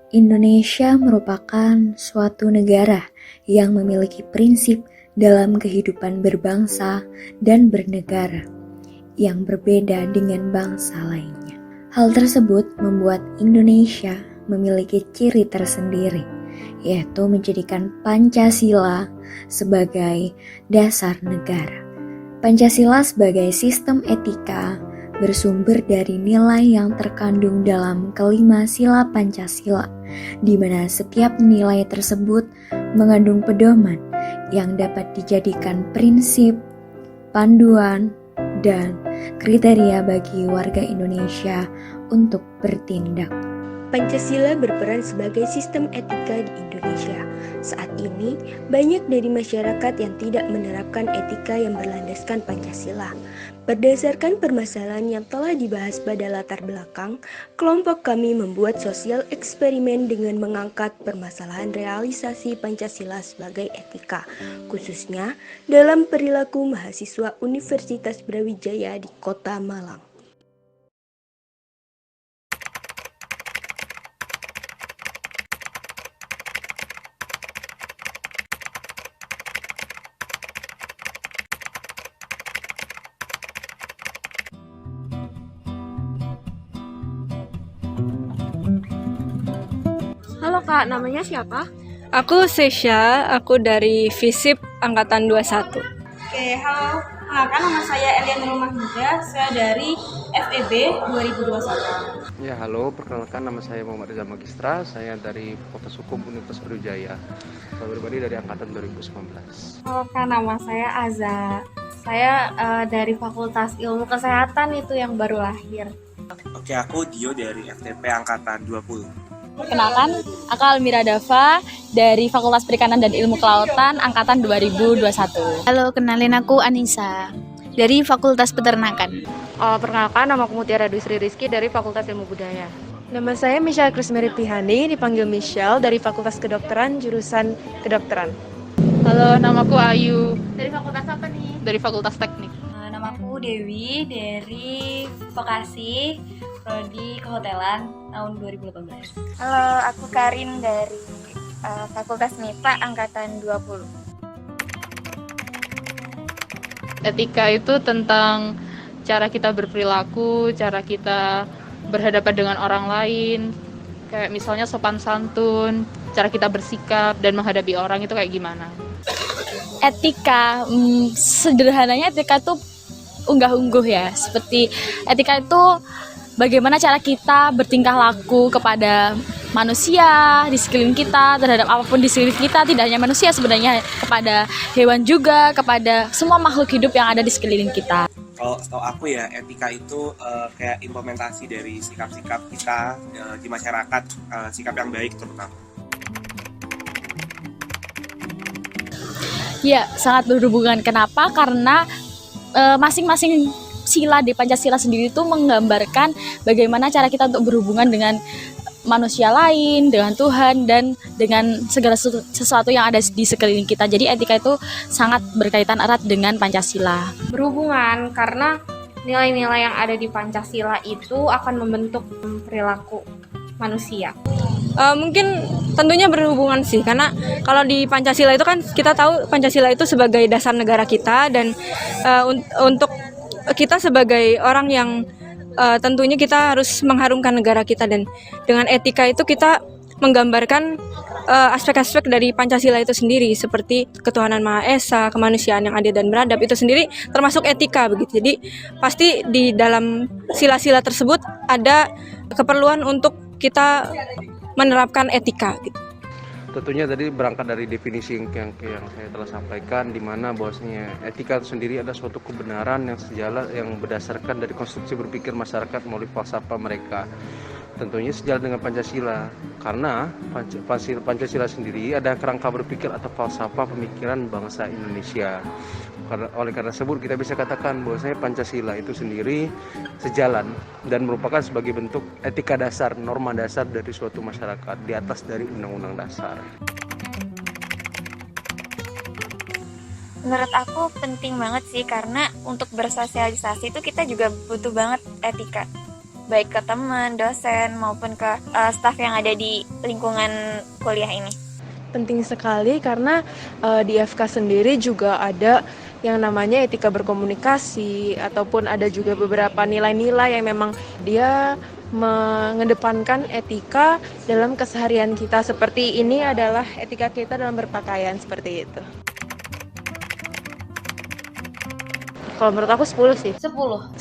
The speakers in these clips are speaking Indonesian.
Indonesia merupakan suatu negara yang memiliki prinsip dalam kehidupan berbangsa dan bernegara yang berbeda dengan bangsa lainnya. Hal tersebut membuat Indonesia memiliki ciri tersendiri, yaitu menjadikan Pancasila sebagai dasar negara. Pancasila sebagai sistem etika bersumber dari nilai yang terkandung dalam kelima sila Pancasila, di mana setiap nilai tersebut mengandung pedoman yang dapat dijadikan prinsip, panduan, dan kriteria bagi warga Indonesia untuk bertindak. Pancasila berperan sebagai sistem etika di Indonesia. Saat ini, banyak dari masyarakat yang tidak menerapkan etika yang berlandaskan Pancasila. Berdasarkan permasalahan yang telah dibahas pada latar belakang, kelompok kami membuat sosial eksperimen dengan mengangkat permasalahan realisasi Pancasila sebagai etika, khususnya dalam perilaku mahasiswa Universitas Brawijaya di Kota Malang. Halo Kak, namanya siapa? Aku Sesha, aku dari FISIP Angkatan 21. Oke, halo. Kenalkan, nama saya Elian Rumahmuda, saya dari FEB 2021. Ya, halo, perkenalkan nama saya Muhammad Reza Magistra, saya dari Fakultas Hukum Universitas Brawijaya. Saya pribadi dari angkatan 2019. Halo Kak, nama saya Aza. Saya dari Fakultas Ilmu Kesehatan itu yang baru lahir. Oke, aku Dio dari FTP Angkatan 20. Kenalkan, aku Almira Dava dari Fakultas Perikanan dan Ilmu Kelautan Angkatan 2021. Halo, kenalin aku Anissa dari Fakultas Peternakan. Perkenalkan, nama aku Mutiara Dwi Sri Rizky dari Fakultas Ilmu Budaya. Nama saya Michelle Krismeri Pihani, dipanggil Michelle dari Fakultas Kedokteran, jurusan Kedokteran. Halo, namaku Ayu. Dari fakultas apa nih? Dari Fakultas Teknik. Namaku Dewi dari Vokasi Prodi Kehotelan tahun 2018. Halo, aku Karin dari Fakultas MIPA Angkatan 20. Etika itu tentang cara kita berperilaku, cara kita berhadapan dengan orang lain, kayak misalnya sopan santun, cara kita bersikap dan menghadapi orang itu kayak gimana. Etika, sederhananya etika itu unggah-ungguh ya. Seperti etika itu bagaimana cara kita bertingkah laku kepada manusia di sekeliling kita, terhadap apapun di sekeliling kita, tidak hanya manusia sebenarnya, kepada hewan juga, kepada semua makhluk hidup yang ada di sekeliling kita. Kalau setahu aku ya, etika itu kayak implementasi dari sikap-sikap kita di masyarakat, sikap yang baik terutama. Ya, sangat berhubungan. Kenapa? Karena masing-masing sila di Pancasila sendiri itu menggambarkan bagaimana cara kita untuk berhubungan dengan manusia lain, dengan Tuhan, dan dengan segala sesuatu yang ada di sekeliling kita. Jadi etika itu sangat berkaitan erat dengan Pancasila. Berhubungan karena nilai-nilai yang ada di Pancasila itu akan membentuk perilaku manusia. Mungkin tentunya berhubungan sih, karena kalau di Pancasila itu kan kita tahu Pancasila itu sebagai dasar negara kita, dan untuk kita sebagai orang yang tentunya kita harus mengharumkan negara kita, dan dengan etika itu kita menggambarkan aspek-aspek dari Pancasila itu sendiri, seperti ketuhanan Maha Esa, kemanusiaan yang adil dan beradab, itu sendiri termasuk etika begitu. Jadi pasti di dalam sila-sila tersebut ada keperluan untuk kita menerapkan etika gitu. Tentunya tadi berangkat dari definisi yang saya telah sampaikan, di mana bahwasanya etika itu sendiri adalah suatu kebenaran yang sejalan, yang berdasarkan dari konstruksi berpikir masyarakat melalui falsafah mereka. Tentunya sejalan dengan Pancasila, karena Pancasila sendiri ada kerangka berpikir atau falsafah pemikiran bangsa Indonesia. Oleh karena tersebut kita bisa katakan bahwasanya Pancasila itu sendiri sejalan dan merupakan sebagai bentuk etika dasar, norma dasar dari suatu masyarakat di atas dari undang-undang dasar. Menurut aku penting banget sih, karena untuk bersosialisasi itu kita juga butuh banget etika. baik ke teman, dosen, maupun ke staf yang ada di lingkungan kuliah ini? Penting sekali karena di FK sendiri juga ada yang namanya etika berkomunikasi, ataupun ada juga beberapa nilai-nilai yang memang dia mengedepankan etika dalam keseharian kita. Seperti ini adalah etika kita dalam berpakaian, seperti itu. Kalau menurut aku 10 sih. 10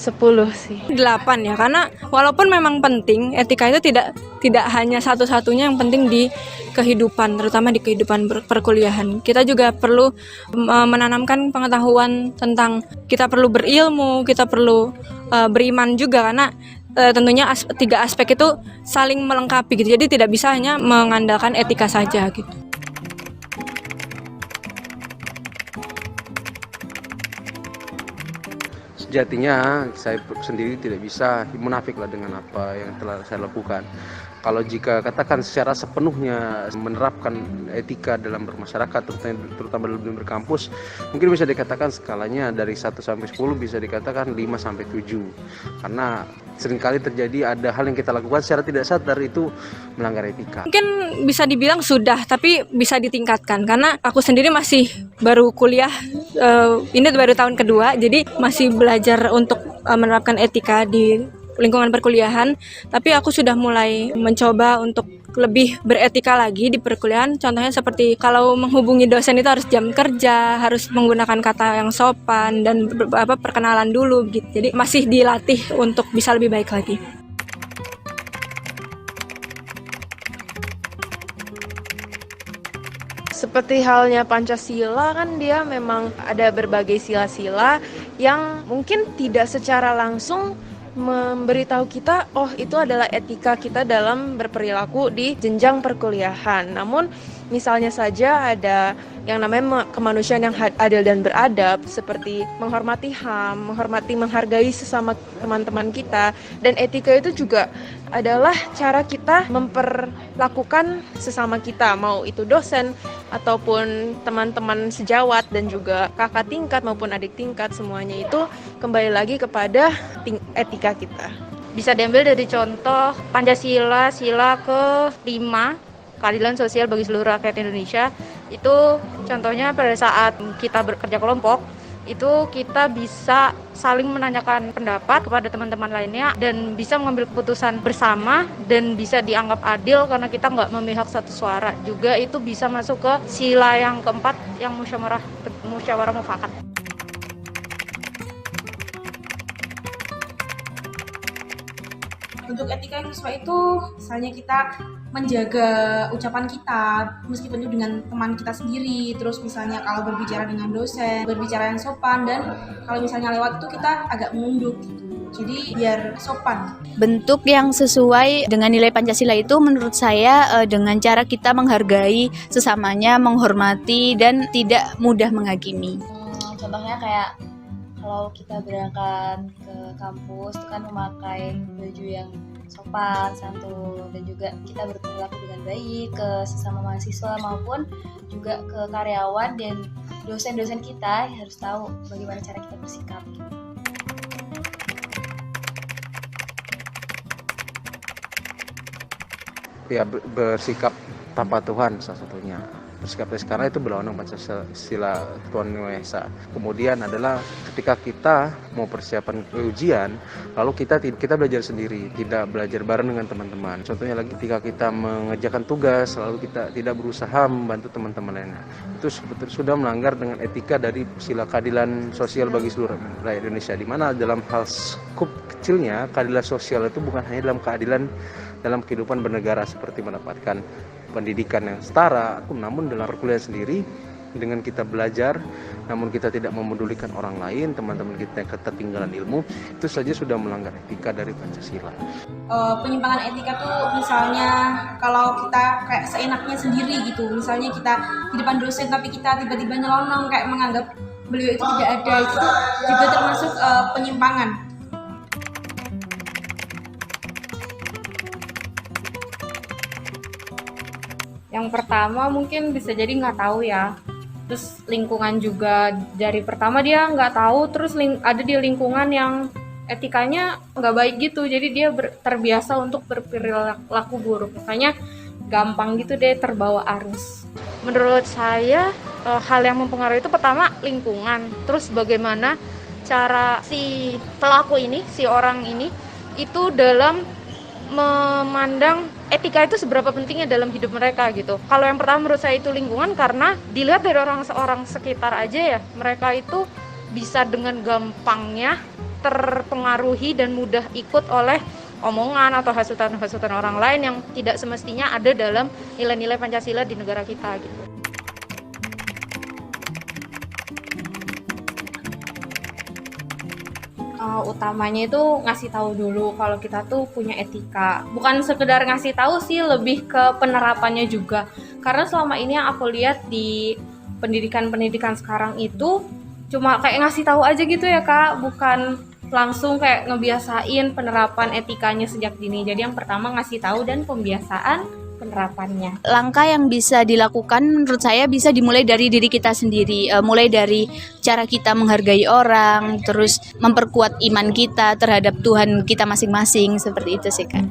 sih. 8 ya, karena walaupun memang penting, etika itu tidak hanya satu-satunya yang penting di kehidupan, terutama di kehidupan perkuliahan. Kita juga perlu menanamkan pengetahuan tentang kita perlu berilmu, kita perlu beriman juga, karena tentunya tiga aspek itu saling melengkapi gitu. Jadi tidak bisa hanya mengandalkan etika saja gitu. Sejatinya saya sendiri tidak bisa munafik lah dengan apa yang telah saya lakukan. Kalau jika katakan secara sepenuhnya menerapkan etika dalam bermasyarakat, terutama dalam berkampus, mungkin bisa dikatakan skalanya dari 1 sampai 10 bisa dikatakan 5 sampai 7. Karena seringkali terjadi ada hal yang kita lakukan secara tidak sadar itu melanggar etika. Mungkin bisa dibilang sudah, tapi bisa ditingkatkan karena aku sendiri masih baru kuliah, ini baru tahun kedua, jadi masih belajar untuk menerapkan etika di lingkungan perkuliahan, tapi aku sudah mulai mencoba untuk lebih beretika lagi di perkuliahan. Contohnya seperti kalau menghubungi dosen itu harus jam kerja, harus menggunakan kata yang sopan dan perkenalan dulu gitu. Jadi masih dilatih untuk bisa lebih baik lagi. Seperti halnya Pancasila, kan dia memang ada berbagai sila-sila yang mungkin tidak secara langsung memberitahu kita, oh itu adalah etika kita dalam berperilaku di jenjang perkuliahan. Namun misalnya saja ada yang namanya kemanusiaan yang adil dan beradab, seperti menghormati HAM, menghargai sesama teman-teman kita. Dan etika itu juga adalah cara kita memperlakukan sesama kita, mau itu dosen ataupun teman-teman sejawat dan juga kakak tingkat maupun adik tingkat, semuanya itu kembali lagi kepada etika kita. Bisa diambil dari contoh Pancasila, sila ke-5, keadilan sosial bagi seluruh rakyat Indonesia. Itu contohnya pada saat kita bekerja kelompok, itu kita bisa saling menanyakan pendapat kepada teman-teman lainnya dan bisa mengambil keputusan bersama dan bisa dianggap adil karena kita nggak memihak satu suara. Juga itu bisa masuk ke sila yang keempat yang musyawarah mufakat. Untuk etika yang sesuai itu, misalnya kita menjaga ucapan kita meskipun itu dengan teman kita sendiri, terus misalnya kalau berbicara dengan dosen, berbicara yang sopan, dan kalau misalnya lewat itu kita agak menunduk gitu. Jadi biar sopan. Bentuk yang sesuai dengan nilai Pancasila itu menurut saya dengan cara kita menghargai sesamanya, menghormati, dan tidak mudah menghakimi. Contohnya kayak kalau kita berangkat ke kampus itu kan memakai baju yang sopan, santun, dan juga kita berperilaku dengan baik ke sesama mahasiswa maupun juga ke karyawan, dan dosen-dosen kita harus tahu bagaimana cara kita bersikap. Ya, bersikap tanpa Tuhan salah satunya. Bersikap karena itu berlawanan Pancasila Tuhan Yang Maha Esa. Kemudian adalah ketika kita mau persiapan ujian, lalu kita belajar sendiri, tidak belajar bareng dengan teman-teman. Contohnya lagi ketika kita mengerjakan tugas, lalu kita tidak berusaha membantu teman-teman lainnya. Itu sebetulnya sudah melanggar dengan etika dari sila keadilan sosial bagi seluruh rakyat Indonesia, di mana dalam hal skup kecilnya keadilan sosial itu bukan hanya dalam keadilan dalam kehidupan bernegara seperti mendapatkan pendidikan yang setara, namun dalam perkuliahan sendiri dengan kita belajar namun kita tidak memedulikan orang lain, teman-teman kita yang ketertinggalan ilmu, itu saja sudah melanggar etika dari Pancasila. Penyimpangan etika tuh misalnya kalau kita kayak seenaknya sendiri gitu, misalnya kita di depan dosen tapi kita tiba-tiba nyelonong kayak menganggap beliau itu tidak ada, itu juga termasuk penyimpangan. Yang pertama mungkin bisa jadi nggak tahu ya. Terus lingkungan juga dari pertama dia nggak tahu, terus ada di lingkungan yang etikanya nggak baik gitu, jadi dia terbiasa untuk berperilaku buruk, makanya gampang gitu deh terbawa arus. Menurut saya hal yang mempengaruhi itu pertama lingkungan, terus bagaimana cara si pelaku ini, si orang ini itu dalam memandang etika itu seberapa pentingnya dalam hidup mereka gitu. Kalau yang pertama menurut saya itu lingkungan, karena dilihat dari orang sekitar aja ya, mereka itu bisa dengan gampangnya terpengaruhi dan mudah ikut oleh omongan atau hasutan-hasutan orang lain yang tidak semestinya ada dalam nilai-nilai Pancasila di negara kita gitu. Utamanya itu ngasih tahu dulu kalau kita tuh punya etika. Bukan sekedar ngasih tahu sih, lebih ke penerapannya juga. Karena selama ini yang aku lihat di pendidikan sekarang itu cuma kayak ngasih tahu aja gitu ya Kak, bukan langsung kayak ngebiasain penerapan etikanya sejak dini. Jadi yang pertama ngasih tahu dan pembiasaan penerapannya. Langkah yang bisa dilakukan menurut saya bisa dimulai dari diri kita sendiri, mulai dari cara kita menghargai orang, terus memperkuat iman kita terhadap Tuhan kita masing-masing, seperti itu sih Kak.